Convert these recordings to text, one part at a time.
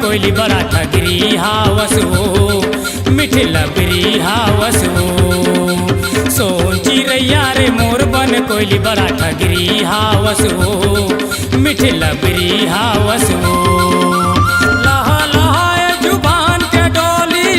कोयली बड़ा ठगरी हावस हो, मीठे लबरी हावस हो। सोन चिरैया रे मोर बन कोयली बड़ा ठगरी हावस हो, मीठे लबरी हावस हो। लहा लहाए जुबान के डोली,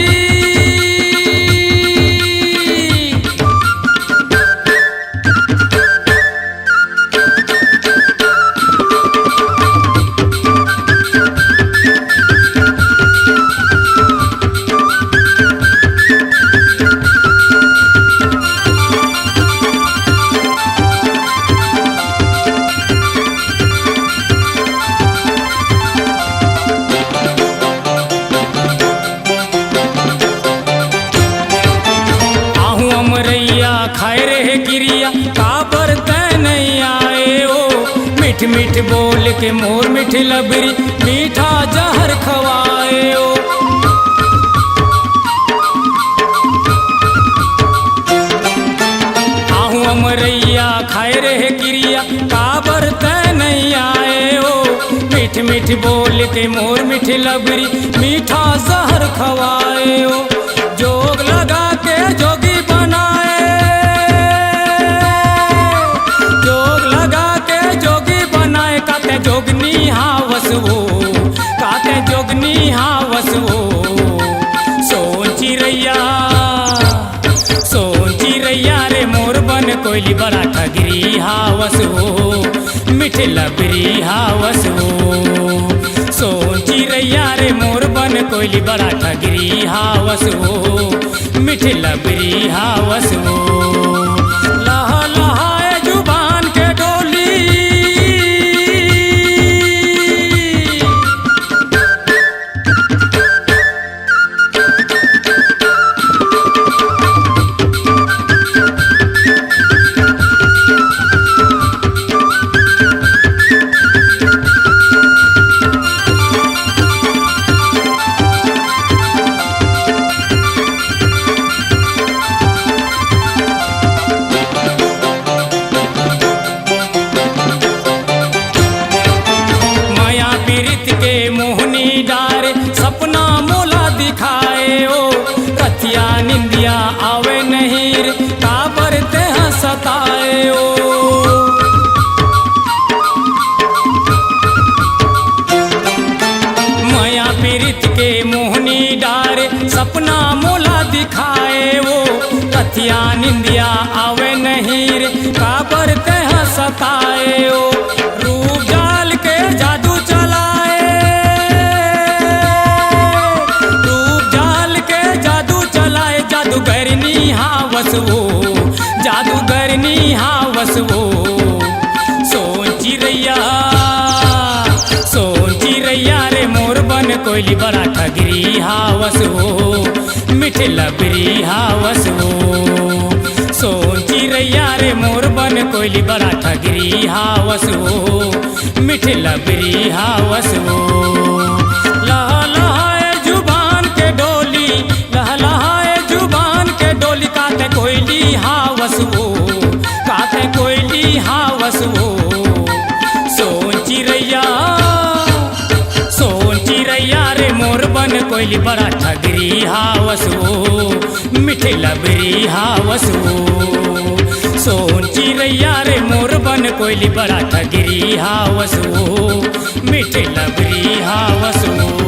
खाए रहे गिरिया काबर तै नहीं आए ओ। मीठ मीठ बोल के मोर मीठ लबरी मीठा जहर खवाए ओ। आहू अमरैया खाए रहे गिरिया काबर तै नहीं आए ओ। मीठ मीठ बोल के मोर मीठ लबरी मीठा जहर खवाए ओ। जोग लगा के जोगी बनाए, काते जोगनी हावस वो, काते जोगनी हावस वो। सोन चिरैया रे मोर बन कोयली बड़ा ठगरी हावस हो, मीठे लबरी हावस हो। सोन चिरैया रे मोर बन कोयली बड़ा ठगरी हावस हो, मीठे लबरी हावस हो। लहा लहाए जुबान के डोली, मोहनी डारे सपना मोला दिखाए ओ। रतिया निंदिया आवे नहीं रे काबर ते सताए ओ। माया पीरित के मोहनी डारे सपना मोला दिखाए ओ। रतिया निंदिया आवे नहीं रे काबर ते सताए ओ। रूप जाल के जादू चलाए, जादूगरनी हावस वो, जादूगरनी हावस वो। सोन चिरैया रे मोर बन कोयली बड़ा ठगरी हावस हो, मीठे लबरी हावस हो। सोन चिरैया रे मोर बन कोयली बड़ा ठगरी हावस हो, मीठे लबरी हावस हो। लहा लहाए जुबान के डोली, लहा लहाए जुबान के डोली, काते कोयली हावस हो, काते कोयली हावस हो। सोन चिरैया रे मोर बन कोयली बड़ा ठगरी हावस हो, मीठे लबरी हावस हो। सोन चिरैया रे मोर बन कोयली बड़ा ठगरी हावस हो, मीठे लबरी हावस हो।